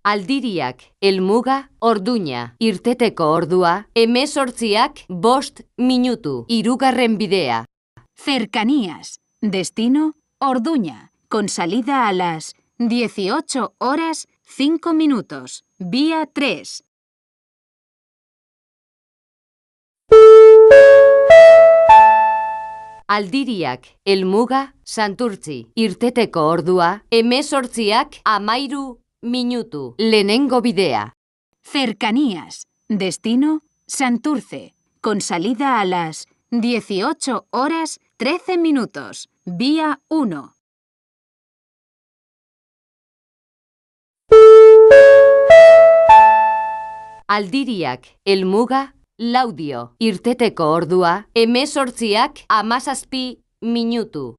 Aldiriak, helmuga, orduña, irteteko ordua, 18:05 minutu, hirugarren bidea. Cercanías. Destino, Orduña, con salida a las 18:05 vía 3. Aldiriak, helmuga, Santurtzi, irteteko ordua, 18:13 minutu, lehenengo bidea. Cercanías. Destino, Santurce, con salida a las 18:13 vía 1. Aldiriak, helmuga, Laudio, irteteko ordua, 18:17 minutu.